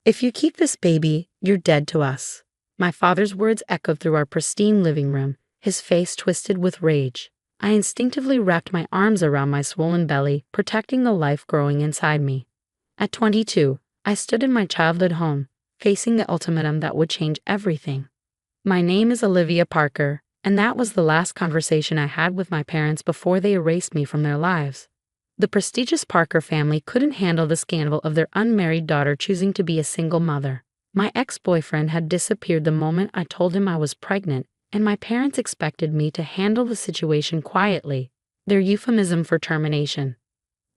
"If you keep this baby, you're dead to us." My father's words echoed through our pristine living room, his face twisted with rage. I instinctively wrapped my arms around my swollen belly, protecting the life growing inside me. At 22, I stood in my childhood home, facing the ultimatum that would change everything. My name is Olivia Parker, and that was the last conversation I had with my parents before they erased me from their lives. The prestigious Parker family couldn't handle the scandal of their unmarried daughter choosing to be a single mother. My ex-boyfriend had disappeared the moment I told him I was pregnant, and my parents expected me to handle the situation quietly, their euphemism for termination.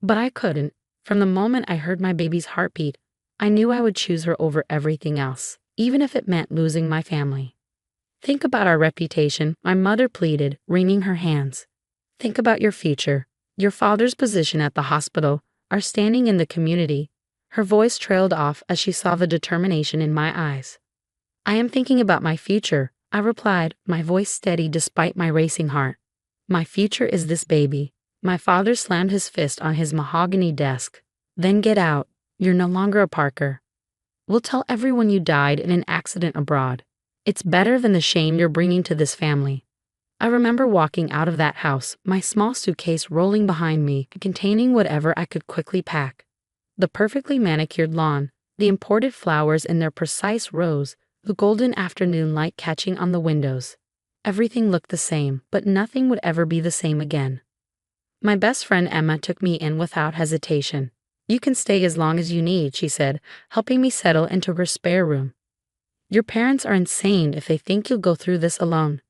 But I couldn't. From the moment I heard my baby's heartbeat, I knew I would choose her over everything else, even if it meant losing my family. "Think about our reputation," my mother pleaded, wringing her hands. "Think about your future, your father's position at the hospital, our standing in the community." Her voice trailed off as she saw the determination in my eyes. "I am thinking about my future," I replied, my voice steady despite my racing heart. "My future is this baby." My father slammed his fist on his mahogany desk. "Then get out. You're no longer a Parker. We'll tell everyone you died in an accident abroad. It's better than the shame you're bringing to this family." I remember walking out of that house, my small suitcase rolling behind me, containing whatever I could quickly pack. The perfectly manicured lawn, the imported flowers in their precise rows, the golden afternoon light catching on the windows. Everything looked the same, but nothing would ever be the same again. My best friend Emma took me in without hesitation. "You can stay as long as you need," she said, helping me settle into her spare room. "Your parents are insane if they think you'll go through this alone."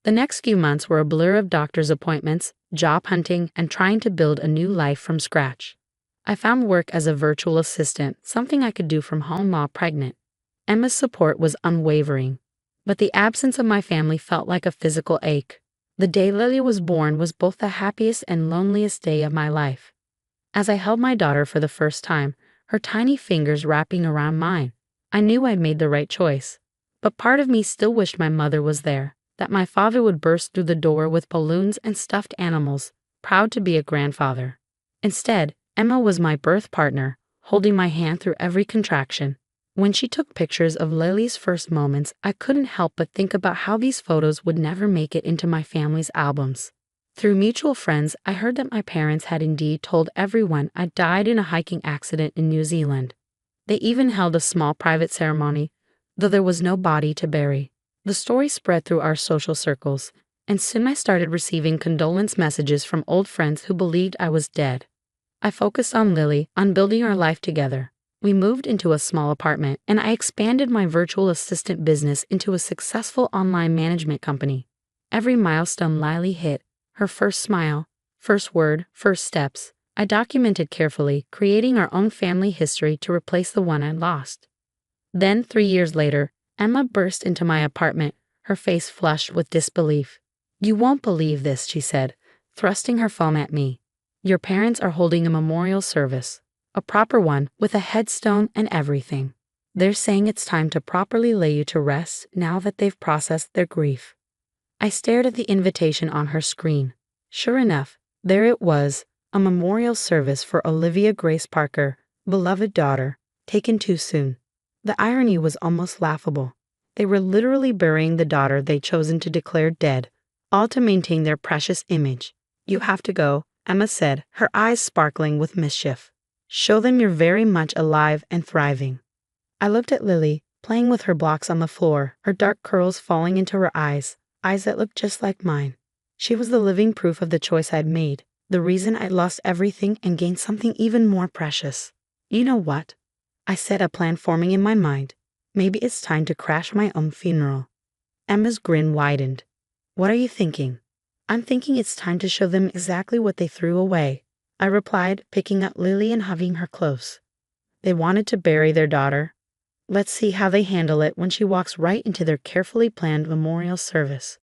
The next few months were a blur of doctor's appointments, job hunting, and trying to build a new life from scratch. I found work as a virtual assistant, something I could do from home while pregnant. Emma's support was unwavering, but the absence of my family felt like a physical ache. The day Lily was born was both the happiest and loneliest day of my life. As I held my daughter for the first time, her tiny fingers wrapping around mine, I knew I'd made the right choice. But part of me still wished my mother was there, that my father would burst through the door with balloons and stuffed animals, proud to be a grandfather. Instead, Emma was my birth partner, holding my hand through every contraction. When she took pictures of Lily's first moments, I couldn't help but think about how these photos would never make it into my family's albums. Through mutual friends, I heard that my parents had indeed told everyone I died in a hiking accident in New Zealand. They even held a small private ceremony, though there was no body to bury. The story spread through our social circles, and soon I started receiving condolence messages from old friends who believed I was dead. I focused on Lily, on building our life together. We moved into a small apartment, and I expanded my virtual assistant business into a successful online management company. Every milestone Lily hit, her first smile, first word, first steps, I documented carefully, creating our own family history to replace the one I'd lost. Then, 3 years later, Emma burst into my apartment, her face flushed with disbelief. "You won't believe this," she said, thrusting her phone at me. "Your parents are holding a memorial service. A proper one, with a headstone and everything. They're saying it's time to properly lay you to rest now that they've processed their grief." I stared at the invitation on her screen. Sure enough, there it was, a memorial service for Olivia Grace Parker, beloved daughter, taken too soon. The irony was almost laughable. They were literally burying the daughter they'd chosen to declare dead, all to maintain their precious image. "You have to go," Emma said, her eyes sparkling with mischief. "Show them you're very much alive and thriving." I looked at Lily, playing with her blocks on the floor, her dark curls falling into her eyes that looked just like mine. She was the living proof of the choice I'd made, the reason I'd lost everything and gained something even more precious. "You know what?" I said, a plan forming in my mind. "Maybe it's time to crash my own funeral." Emma's grin widened. "What are you thinking?" "I'm thinking it's time to show them exactly what they threw away," I replied, picking up Lily and hugging her close. "They wanted to bury their daughter. Let's see how they handle it when she walks right into their carefully planned memorial service."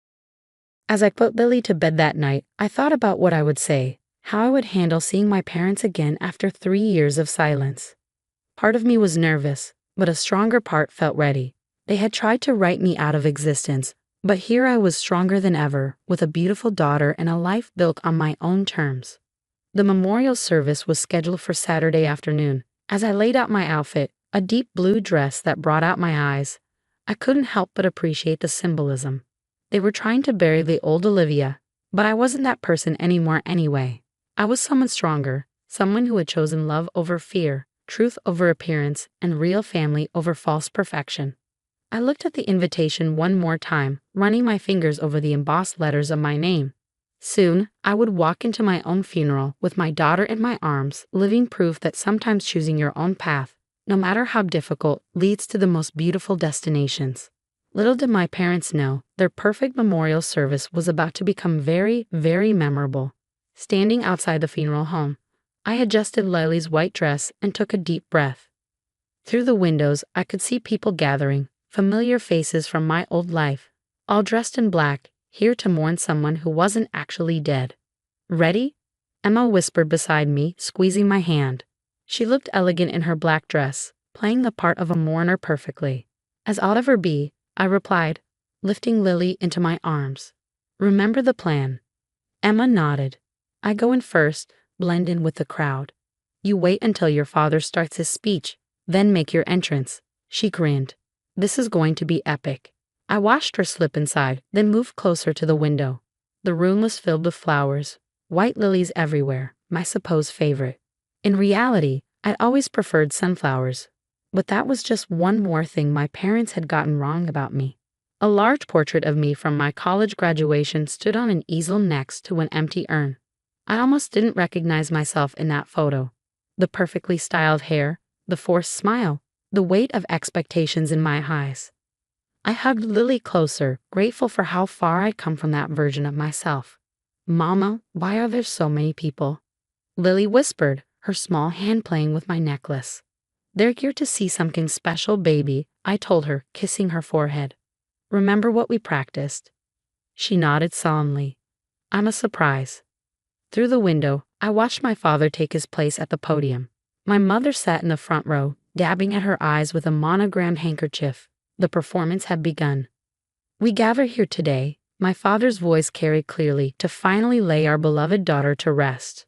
As I put Lily to bed that night, I thought about what I would say, how I would handle seeing my parents again after 3 years of silence. Part of me was nervous, but a stronger part felt ready. They had tried to write me out of existence, but here I was stronger than ever, with a beautiful daughter and a life built on my own terms. The memorial service was scheduled for Saturday afternoon. As I laid out my outfit, a deep blue dress that brought out my eyes. I couldn't help but appreciate the symbolism. They were trying to bury the old Olivia, but I wasn't that person anymore anyway. I was someone stronger, someone who had chosen love over fear, truth over appearance, and real family over false perfection. I looked at the invitation one more time, running my fingers over the embossed letters of my name. Soon, I would walk into my own funeral with my daughter in my arms, living proof that sometimes choosing your own path, no matter how difficult, leads to the most beautiful destinations. Little did my parents know, their perfect memorial service was about to become very, very memorable. Standing outside the funeral home, I adjusted Lily's white dress and took a deep breath. Through the windows, I could see people gathering, familiar faces from my old life, all dressed in black, here to mourn someone who wasn't actually dead. "Ready?" Emma whispered beside me, squeezing my hand. She looked elegant in her black dress, playing the part of a mourner perfectly. "As I'll ever be," I replied, lifting Lily into my arms. "Remember the plan." Emma nodded. "I go in first, blend in with the crowd. You wait until your father starts his speech, then make your entrance." She grinned. "This is going to be epic." I watched her slip inside, then moved closer to the window. The room was filled with flowers, white lilies everywhere, my supposed favorite. In reality, I'd always preferred sunflowers, but that was just one more thing my parents had gotten wrong about me. A large portrait of me from my college graduation stood on an easel next to an empty urn. I almost didn't recognize myself in that photo. The perfectly styled hair, the forced smile, the weight of expectations in my eyes. I hugged Lily closer, grateful for how far I'd come from that version of myself. "Mama, why are there so many people?" Lily whispered, her small hand playing with my necklace. "They're here to see something special, baby," I told her, kissing her forehead. "Remember what we practiced?" She nodded solemnly. "I'm a surprise." Through the window, I watched my father take his place at the podium. My mother sat in the front row, dabbing at her eyes with a monogrammed handkerchief. The performance had begun. "We gather here today," my father's voice carried clearly, "to finally lay our beloved daughter to rest.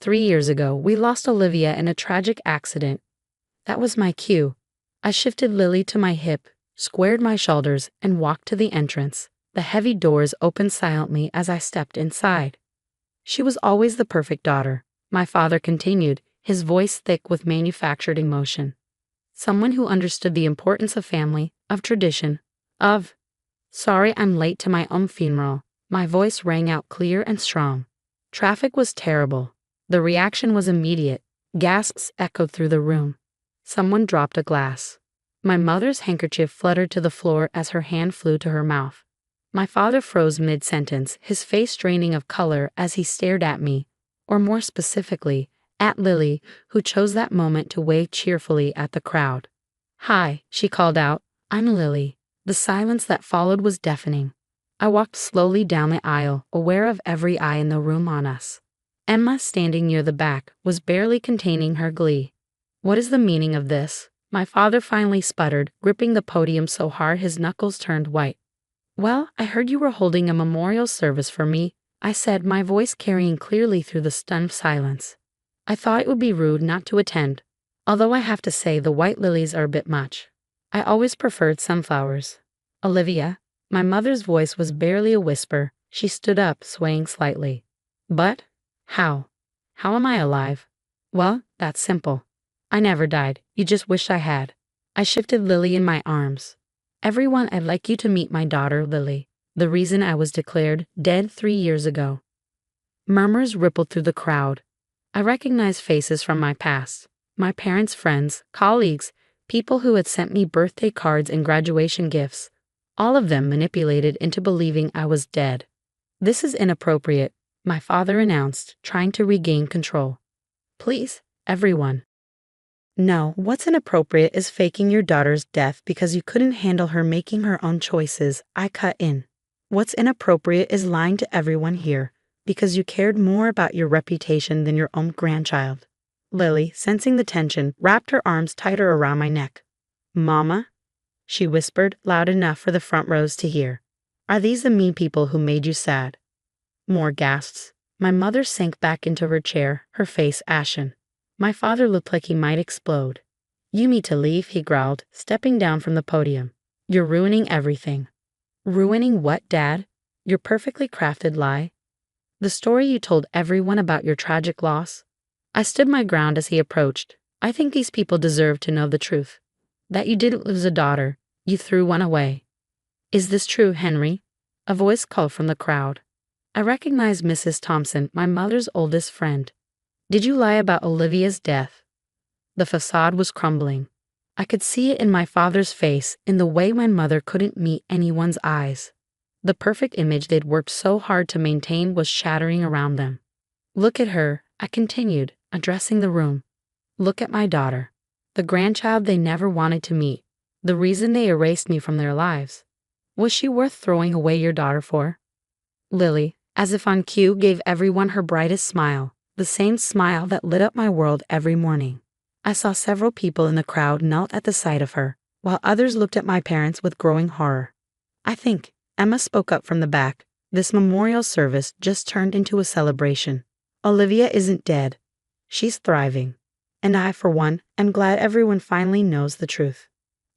3 years ago, we lost Olivia in a tragic accident. That was my cue. I shifted Lily to my hip, squared my shoulders, and walked to the entrance. The heavy doors opened silently as I stepped inside. She was always the perfect daughter," my father continued, his voice thick with manufactured emotion. "Someone who understood the importance of family, of tradition, of—" "Sorry I'm late to my own funeral." My voice rang out clear and strong. Traffic was terrible. The reaction was immediate. Gasps echoed through the room. Someone dropped a glass. My mother's handkerchief fluttered to the floor as her hand flew to her mouth. My father froze mid-sentence, his face draining of color as he stared at me, or more specifically, at Lily, who chose that moment to wave cheerfully at the crowd. "Hi," she called out. "I'm Lily." The silence that followed was deafening. I walked slowly down the aisle, aware of every eye in the room on us. Emma, standing near the back, was barely containing her glee. "What is the meaning of this?" my father finally sputtered, gripping the podium so hard his knuckles turned white. "Well, I heard you were holding a memorial service for me," I said, my voice carrying clearly through the stunned silence. "I thought it would be rude not to attend, although I have to say the white lilies are a bit much. I always preferred sunflowers." "Olivia," my mother's voice was barely a whisper. She stood up, swaying slightly. "But how? How am I alive?" "Well, that's simple. I never died. You just wished I had." I shifted Lily in my arms. "Everyone, I'd like you to meet my daughter, Lily, the reason I was declared dead 3 years ago." Murmurs rippled through the crowd. I recognized faces from my past. My parents' friends, colleagues, people who had sent me birthday cards and graduation gifts, all of them manipulated into believing I was dead. "This is inappropriate," my father announced, trying to regain control. "Please, everyone." "No, what's inappropriate is faking your daughter's death because you couldn't handle her making her own choices," I cut in. "What's inappropriate is lying to everyone here because you cared more about your reputation than your own grandchild." Lily, sensing the tension, wrapped her arms tighter around my neck. "Mama," she whispered, loud enough for the front rows to hear. "Are these the mean people who made you sad?" More gasps. My mother sank back into her chair, her face ashen. My father looked like he might explode. You need to leave, he growled, stepping down from the podium. You're ruining everything. Ruining what, Dad? Your perfectly crafted lie? The story you told everyone about your tragic loss? I stood my ground as he approached. I think these people deserve to know the truth. That you didn't lose a daughter, you threw one away. Is this true, Henry? A voice called from the crowd. I recognized Mrs. Thompson, my mother's oldest friend. Did you lie about Olivia's death? The facade was crumbling. I could see it in my father's face, in the way my mother couldn't meet anyone's eyes. The perfect image they'd worked so hard to maintain was shattering around them. Look at her, I continued, addressing the room. Look at my daughter. The grandchild they never wanted to meet. The reason they erased me from their lives. Was she worth throwing away your daughter for? Lily, as if on cue, gave everyone her brightest smile, the same smile that lit up my world every morning. I saw several people in the crowd knelt at the sight of her, while others looked at my parents with growing horror. I think, Emma spoke up from the back, this memorial service just turned into a celebration. Olivia isn't dead. She's thriving. And I, for one, am glad everyone finally knows the truth.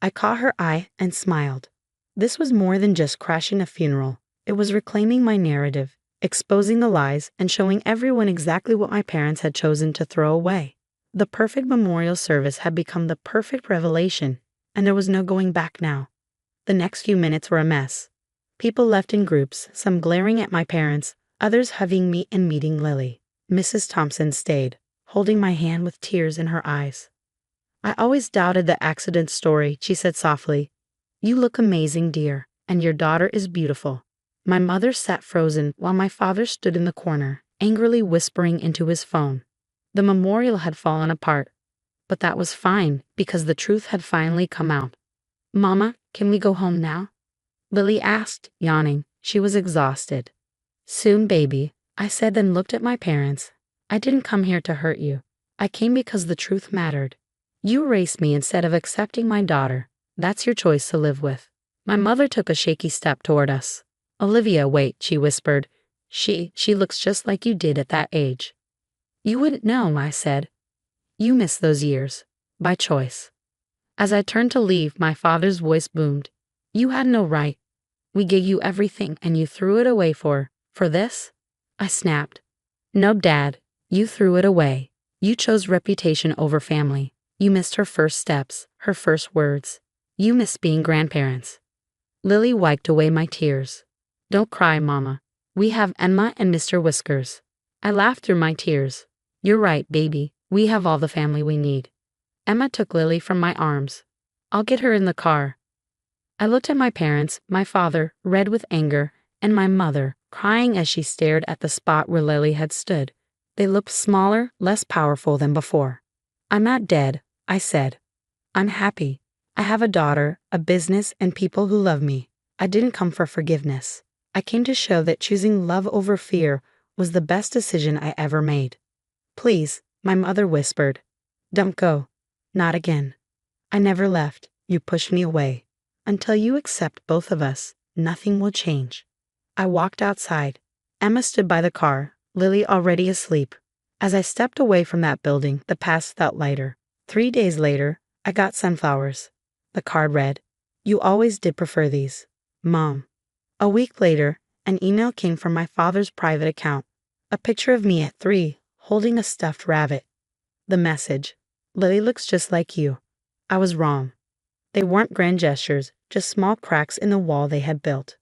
I caught her eye and smiled. This was more than just crashing a funeral. It was reclaiming my narrative, exposing the lies, and showing everyone exactly what my parents had chosen to throw away. The perfect memorial service had become the perfect revelation, and there was no going back now. The next few minutes were a mess. People left in groups, some glaring at my parents, others hugging me and meeting Lily. Mrs. Thompson stayed, holding my hand with tears in her eyes. I always doubted the accident story, she said softly. You look amazing, dear, and your daughter is beautiful. My mother sat frozen while my father stood in the corner, angrily whispering into his phone. The memorial had fallen apart, but that was fine because the truth had finally come out. Mama, can we go home now? Lily asked, yawning. She was exhausted. Soon, baby, I said, then looked at my parents. I didn't come here to hurt you. I came because the truth mattered. You erased me instead of accepting my daughter. That's your choice to live with. My mother took a shaky step toward us. Olivia, wait, she whispered. She looks just like you did at that age. You wouldn't know, I said. You missed those years. By choice. As I turned to leave, my father's voice boomed. You had no right. We gave you everything and you threw it away for this? I snapped. No, Dad. You threw it away. You chose reputation over family. You missed her first steps, her first words. You missed being grandparents. Lily wiped away my tears. Don't cry, Mama. We have Emma and Mr. Whiskers. I laughed through my tears. You're right, baby. We have all the family we need. Emma took Lily from my arms. I'll get her in the car. I looked at my parents, my father, red with anger, and my mother, crying as she stared at the spot where Lily had stood. They looked smaller, less powerful than before. I'm not dead, I said. I'm happy. I have a daughter, a business, and people who love me. I didn't come for forgiveness. I came to show that choosing love over fear was the best decision I ever made. Please, my mother whispered. Don't go. Not again. I never left. You pushed me away. Until you accept both of us, nothing will change. I walked outside. Emma stood by the car, Lily already asleep. As I stepped away from that building, the past felt lighter. 3 days later, I got sunflowers. The card read, You always did prefer these. Mom. A week later, an email came from my father's private account. A picture of me at 3, holding a stuffed rabbit. The message, Lily looks just like you. I was wrong. They weren't grand gestures, just small cracks in the wall they had built.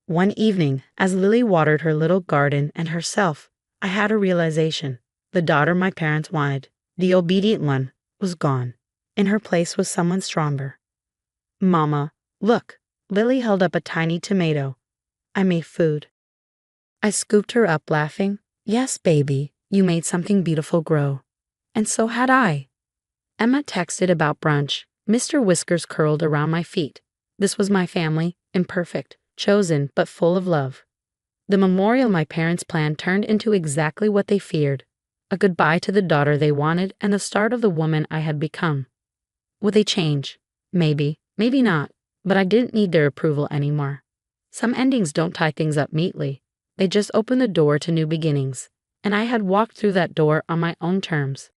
One evening, as Lily watered her little garden and herself, I had a realization. The daughter my parents wanted, the obedient one, was gone. In her place was someone stronger. Mama, look. Lily held up a tiny tomato. I made food. I scooped her up, laughing. Yes, baby, you made something beautiful grow. And so had I. Emma texted about brunch. Mr. Whiskers curled around my feet. This was my family, imperfect, chosen, but full of love. The memorial my parents planned turned into exactly what they feared. A goodbye to the daughter they wanted and the start of the woman I had become. Would they change? Maybe, maybe not, but I didn't need their approval anymore. Some endings don't tie things up neatly. They just open the door to new beginnings, and I had walked through that door on my own terms.